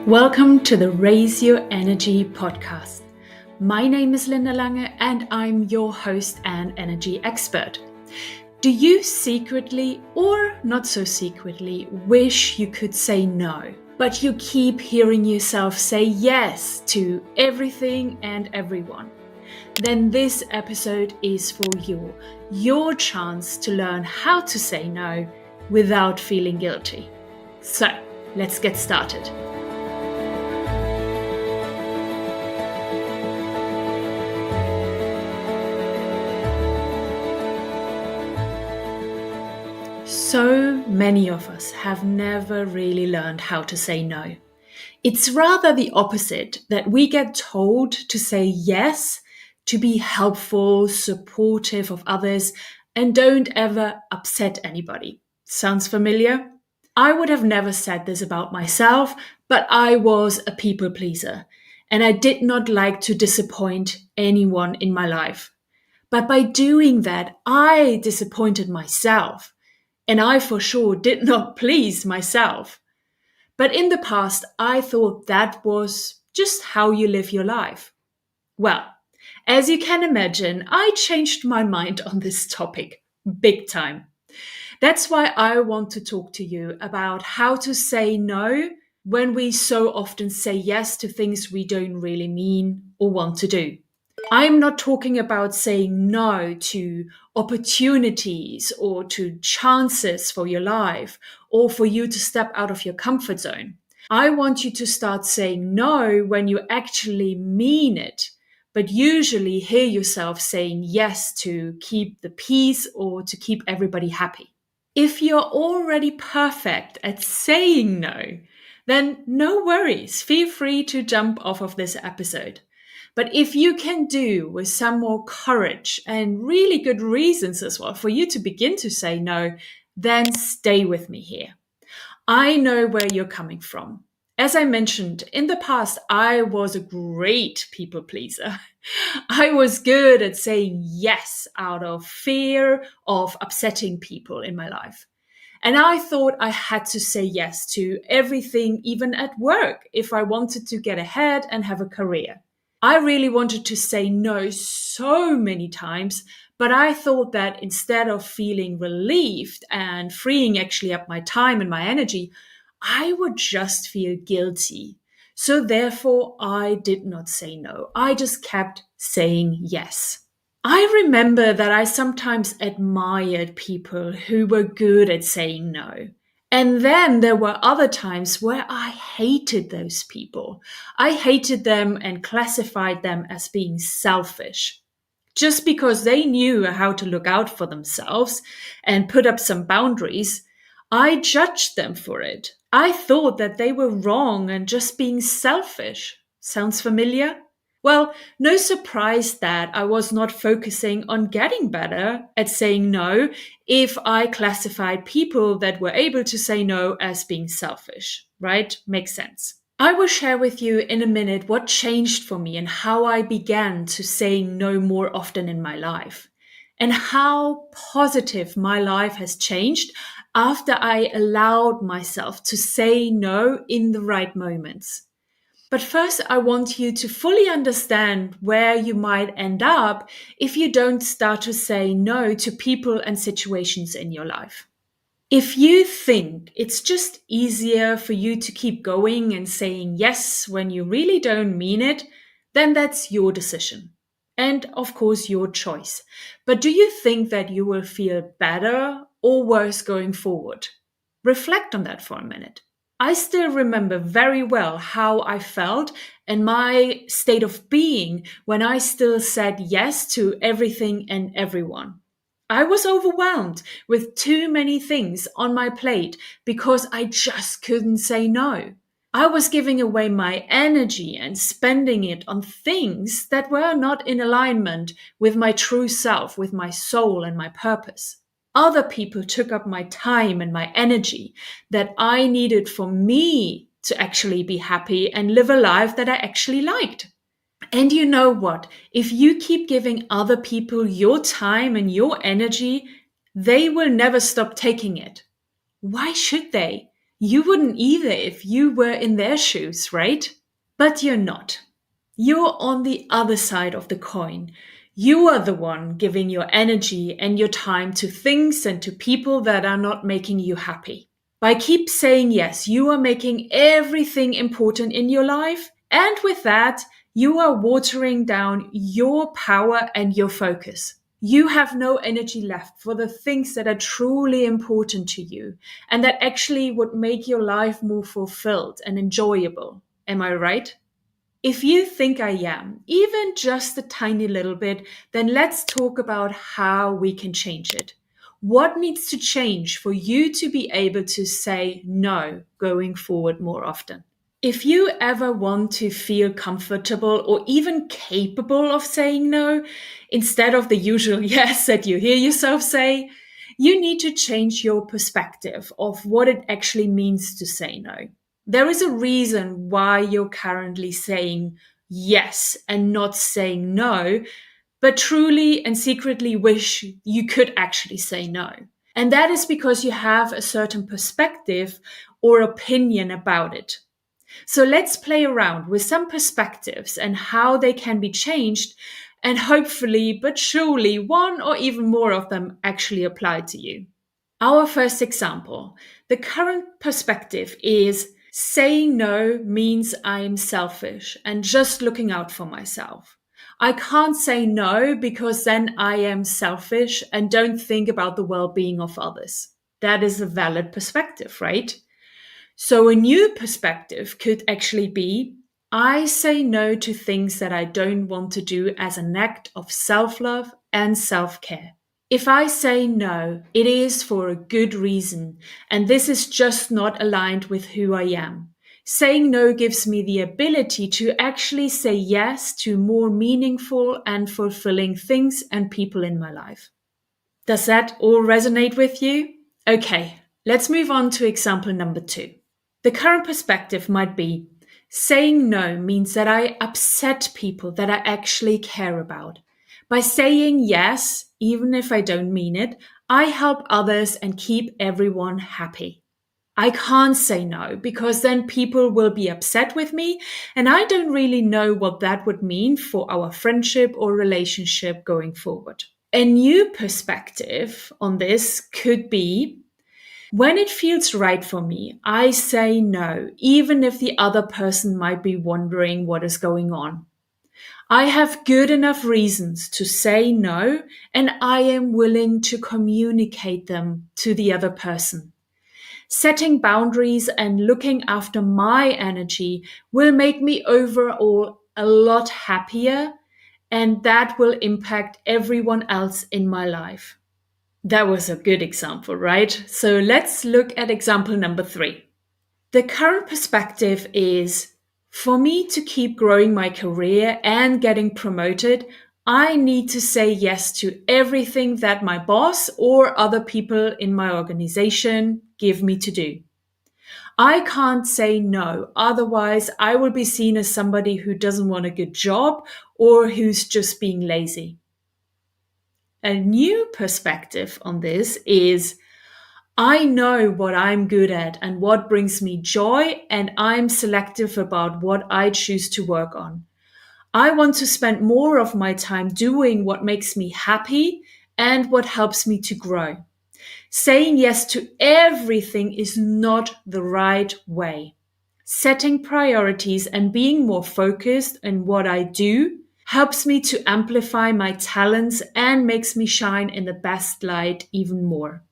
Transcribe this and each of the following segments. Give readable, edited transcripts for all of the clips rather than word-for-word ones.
Welcome to the Raise Your Energy podcast. My name is Linda Lange and I'm your host and energy expert. Do you secretly or not so secretly wish you could say no, but you keep hearing yourself say yes to everything and everyone? Then this episode is for you, your chance to learn how to say no without feeling guilty. So, let's get started. So many of us have never really learned how to say no. It's rather the opposite, that we get told to say yes, to be helpful, supportive of others, and don't ever upset anybody. Sounds familiar? I would have never said this about myself, but I was a people pleaser, and I did not like to disappoint anyone in my life. But by doing that, I disappointed myself. And I for sure did not please myself. But in the past, I thought that was just how you live your life. Well, as you can imagine, I changed my mind on this topic big time. That's why I want to talk to you about how to say no when we so often say yes to things we don't really mean or want to do. I'm not talking about saying no to opportunities or to chances for your life or for you to step out of your comfort zone. I want you to start saying no when you actually mean it, but usually hear yourself saying yes to keep the peace or to keep everybody happy. If you're already perfect at saying no, then no worries. Feel free to jump off of this episode. But if you can do with some more courage and really good reasons as well for you to begin to say no, then stay with me here. I know where you're coming from. As I mentioned, in the past, I was a great people pleaser. I was good at saying yes out of fear of upsetting people in my life. And I thought I had to say yes to everything, even at work, if I wanted to get ahead and have a career. I really wanted to say no so many times, but I thought that instead of feeling relieved and freeing actually up my time and my energy, I would just feel guilty. So therefore, I did not say no. I just kept saying yes. I remember that I sometimes admired people who were good at saying no. And then there were other times where I hated those people. I hated them and classified them as being selfish. Just because they knew how to look out for themselves and put up some boundaries, I judged them for it. I thought that they were wrong and just being selfish. Sounds familiar? Well, no surprise that I was not focusing on getting better at saying no if I classified people that were able to say no as being selfish, right? Makes sense. I will share with you in a minute what changed for me and how I began to say no more often in my life, and how positive my life has changed after I allowed myself to say no in the right moments. But first, I want you to fully understand where you might end up if you don't start to say no to people and situations in your life. If you think it's just easier for you to keep going and saying yes when you really don't mean it, then that's your decision. And of course, your choice. But do you think that you will feel better or worse going forward? Reflect on that for a minute. I still remember very well how I felt and my state of being when I still said yes to everything and everyone. I was overwhelmed with too many things on my plate because I just couldn't say no. I was giving away my energy and spending it on things that were not in alignment with my true self, with my soul and my purpose. Other people took up my time and my energy that I needed for me to actually be happy and live a life that I actually liked. And you know what? If you keep giving other people your time and your energy, they will never stop taking it. Why should they? You wouldn't either if you were in their shoes, right? But you're not. You're on the other side of the coin. You are the one giving your energy and your time to things and to people that are not making you happy. By keep saying yes, you are making everything important in your life. And with that, you are watering down your power and your focus. You have no energy left for the things that are truly important to you and that actually would make your life more fulfilled and enjoyable. Am I right? If you think I am, even just a tiny little bit, then let's talk about how we can change it. What needs to change for you to be able to say no going forward more often? If you ever want to feel comfortable or even capable of saying no, instead of the usual yes that you hear yourself say, you need to change your perspective of what it actually means to say no. There is a reason why you're currently saying yes and not saying no, but truly and secretly wish you could actually say no. And that is because you have a certain perspective or opinion about it. So let's play around with some perspectives and how they can be changed, and hopefully, but surely, one or even more of them actually apply to you. Our first example, the current perspective is saying no means I'm selfish and just looking out for myself. I can't say no because then I am selfish and don't think about the well-being of others. That is a valid perspective, right? So a new perspective could actually be, I say no to things that I don't want to do as an act of self-love and self-care. If I say no, it is for a good reason, and this is just not aligned with who I am. Saying no gives me the ability to actually say yes to more meaningful and fulfilling things and people in my life. Does that all resonate with you? Okay, let's move on to example number 2. The current perspective might be, saying no means that I upset people that I actually care about. By saying yes, even if I don't mean it, I help others and keep everyone happy. I can't say no because then people will be upset with me, and I don't really know what that would mean for our friendship or relationship going forward. A new perspective on this could be, when it feels right for me, I say no, even if the other person might be wondering what is going on. I have good enough reasons to say no, and I am willing to communicate them to the other person. Setting boundaries and looking after my energy will make me overall a lot happier, and that will impact everyone else in my life. That was a good example, right? So let's look at example number 3. The current perspective is, for me to keep growing my career and getting promoted, I need to say yes to everything that my boss or other people in my organization give me to do. I can't say no, otherwise I will be seen as somebody who doesn't want a good job or who's just being lazy. A new perspective on this is, I know what I'm good at and what brings me joy, and I'm selective about what I choose to work on. I want to spend more of my time doing what makes me happy and what helps me to grow. Saying yes to everything is not the right way. Setting priorities and being more focused on what I do helps me to amplify my talents and makes me shine in the best light even more.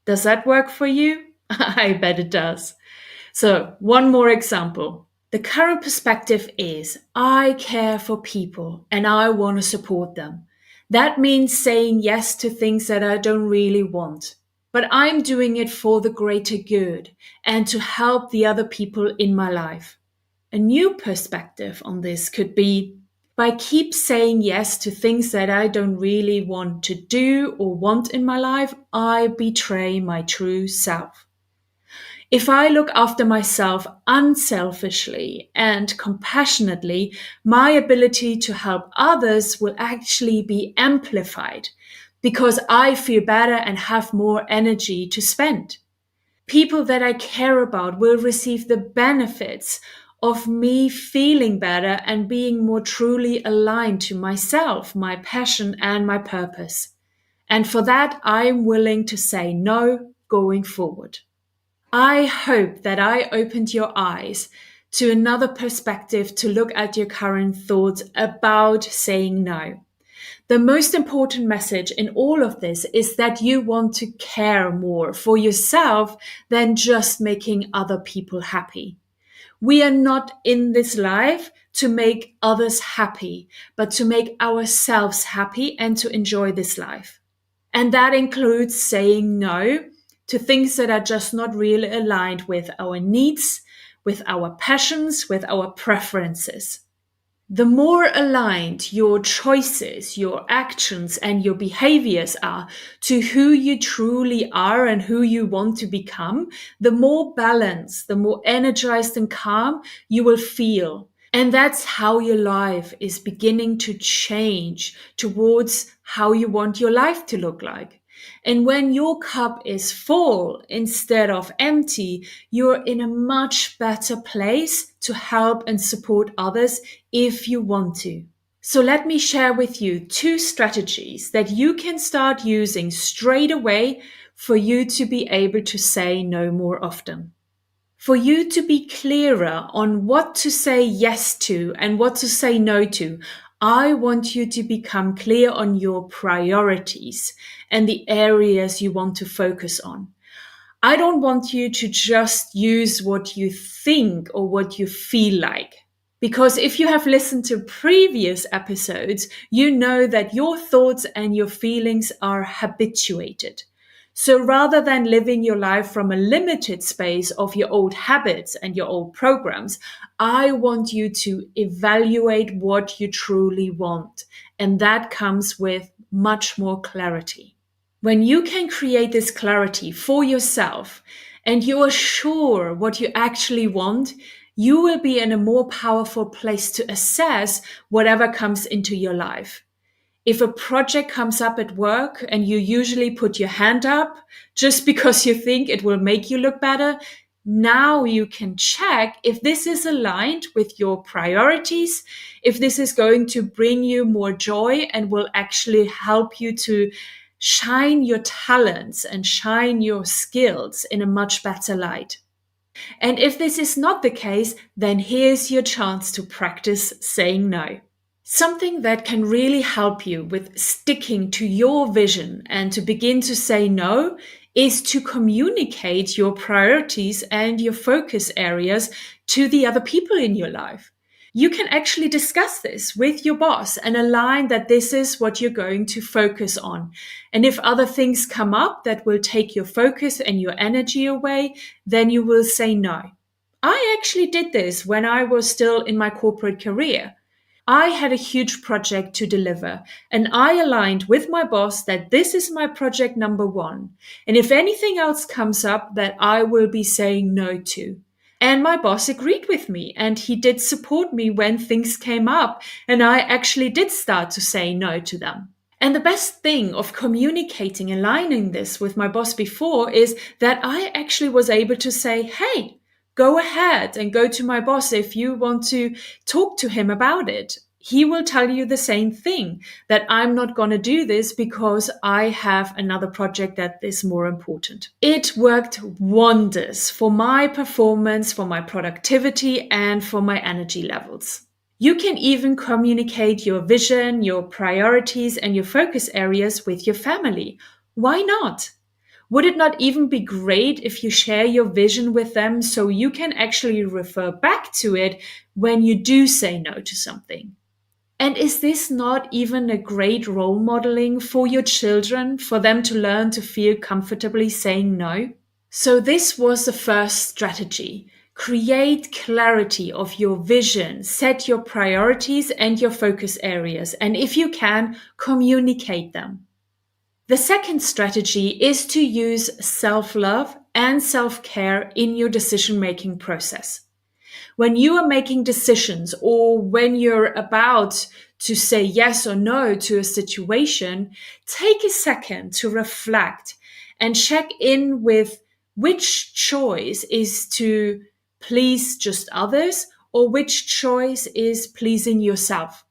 Does that work for you? I bet it does. So, one more example. The current perspective is, I care for people and I want to support them. That means saying yes to things that I don't really want, but I'm doing it for the greater good and to help the other people in my life. A new perspective on this could be, by keep saying yes to things that I don't really want to do or want in my life, I betray my true self. If I look after myself unselfishly and compassionately, my ability to help others will actually be amplified because I feel better and have more energy to spend. People that I care about will receive the benefits of me feeling better and being more truly aligned to myself, my passion, and my purpose. And for that, I'm willing to say no going forward. I hope that I opened your eyes to another perspective to look at your current thoughts about saying no. The most important message in all of this is that you want to care more for yourself than just making other people happy. We are not in this life to make others happy, but to make ourselves happy and to enjoy this life. And that includes saying no to things that are just not really aligned with our needs, with our passions, with our preferences. The more aligned your choices, your actions, and your behaviors are to who you truly are and who you want to become, the more balanced, the more energized and calm you will feel. And that's how your life is beginning to change towards how you want your life to look like. And when your cup is full instead of empty, you're in a much better place to help and support others if you want to. So let me share with you 2 strategies that you can start using straight away for you to be able to say no more often. For you to be clearer on what to say yes to and what to say no to, I want you to become clear on your priorities and the areas you want to focus on. I don't want you to just use what you think or what you feel like. Because if you have listened to previous episodes, you know that your thoughts and your feelings are habituated. So rather than living your life from a limited space of your old habits and your old programs, I want you to evaluate what you truly want. And that comes with much more clarity. When you can create this clarity for yourself and you are sure what you actually want, you will be in a more powerful place to assess whatever comes into your life. If a project comes up at work and you usually put your hand up just because you think it will make you look better, now you can check if this is aligned with your priorities, if this is going to bring you more joy and will actually help you to shine your talents and shine your skills in a much better light. And if this is not the case, then here's your chance to practice saying no. Something that can really help you with sticking to your vision and to begin to say no is to communicate your priorities and your focus areas to the other people in your life. You can actually discuss this with your boss and align that this is what you're going to focus on. And if other things come up that will take your focus and your energy away, then you will say no. I actually did this when I was still in my corporate career. I had a huge project to deliver, and I aligned with my boss that this is my project number 1. And if anything else comes up, that I will be saying no to. And my boss agreed with me, and he did support me when things came up, and I actually did start to say no to them. And the best thing of communicating, aligning this with my boss before is that I actually was able to say, hey, go ahead and go to my boss if you want to talk to him about it. He will tell you the same thing, that I'm not going to do this because I have another project that is more important. It worked wonders for my performance, for my productivity, and for my energy levels. You can even communicate your vision, your priorities, and your focus areas with your family. Why not? Would it not even be great if you share your vision with them so you can actually refer back to it when you do say no to something? And is this not even a great role modeling for your children, for them to learn to feel comfortably saying no? So this was the first strategy. Create clarity of your vision, set your priorities and your focus areas, and if you can, communicate them. The second strategy is to use self-love and self-care in your decision-making process. When you are making decisions or when you're about to say yes or no to a situation, take a second to reflect and check in with Which choice is to please just others, or which choice is pleasing yourself?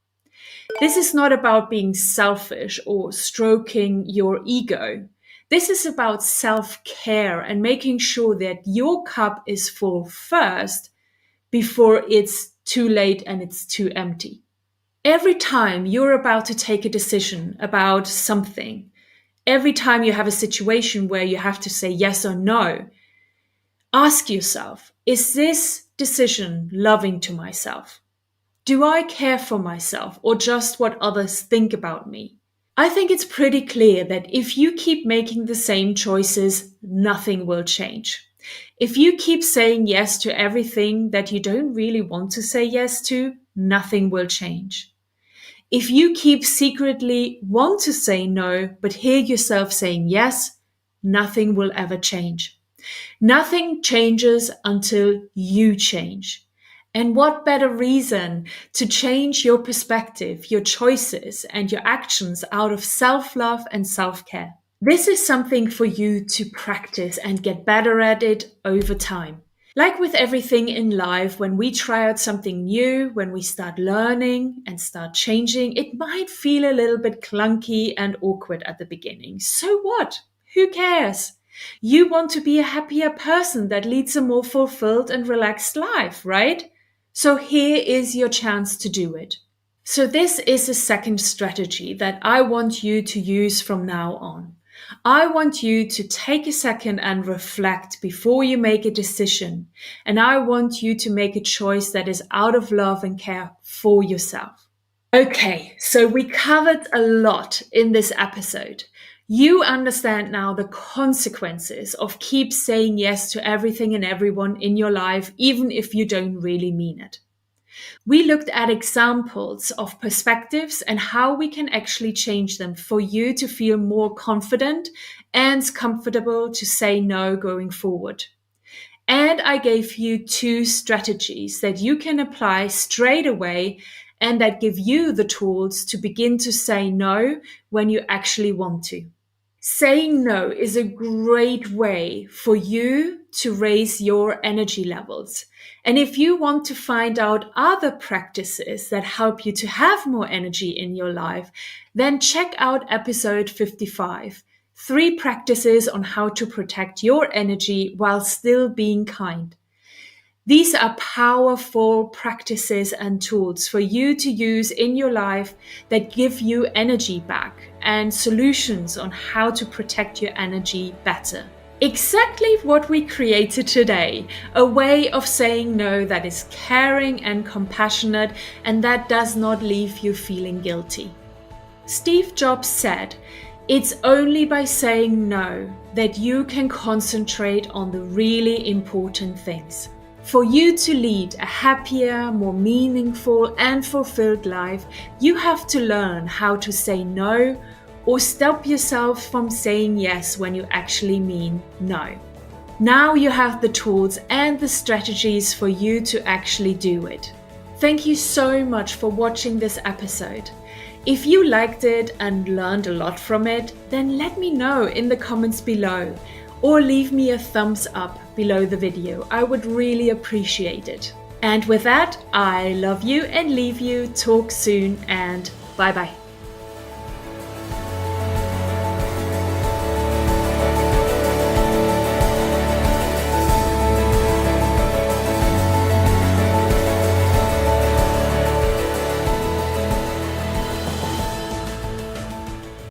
This is not about being selfish or stroking your ego. This is about self-care and making sure that your cup is full first before it's too late and it's too empty. Every time you're about to take a decision about something, every time you have a situation where you have to say yes or no, ask yourself, is this decision loving to myself? Do I care for myself or just what others think about me? I think it's pretty clear that if you keep making the same choices, nothing will change. If you keep saying yes to everything that you don't really want to say yes to, nothing will change. If you keep secretly want to say no, but hear yourself saying yes, nothing will ever change. Nothing changes until you change. And what better reason to change your perspective, your choices, and your actions out of self-love and self-care? This is something for you to practice and get better at it over time. Like with everything in life, when we try out something new, when we start learning and start changing, it might feel a little bit clunky and awkward at the beginning. So what? Who cares? You want to be a happier person that leads a more fulfilled and relaxed life, right? So here is your chance to do it. So this is a second strategy that I want you to use from now on. I want you to take a second and reflect before you make a decision. And I want you to make a choice that is out of love and care for yourself. Okay, so we covered a lot in this episode. You understand now the consequences of keep saying yes to everything and everyone in your life, even if you don't really mean it. We looked at examples of perspectives and how we can actually change them for you to feel more confident and comfortable to say no going forward. And I gave you 2 strategies that you can apply straight away and that give you the tools to begin to say no when you actually want to. Saying no is a great way for you to raise your energy levels. And if you want to find out other practices that help you to have more energy in your life, then check out episode 55, 3 practices on how to protect your energy while still being kind. These are powerful practices and tools for you to use in your life that give you energy back and solutions on how to protect your energy better. Exactly what we created today, a way of saying no that is caring and compassionate and that does not leave you feeling guilty. Steve Jobs said, "It's only by saying no that you can concentrate on the really important things." For you to lead a happier, more meaningful and fulfilled life, you have to learn how to say no or stop yourself from saying yes when you actually mean no. Now you have the tools and the strategies for you to actually do it. Thank you so much for watching this episode. If you liked it and learned a lot from it, then let me know in the comments below. Or leave me a thumbs up below the video. I would really appreciate it. And with that, I love you and leave you. Talk soon and bye bye.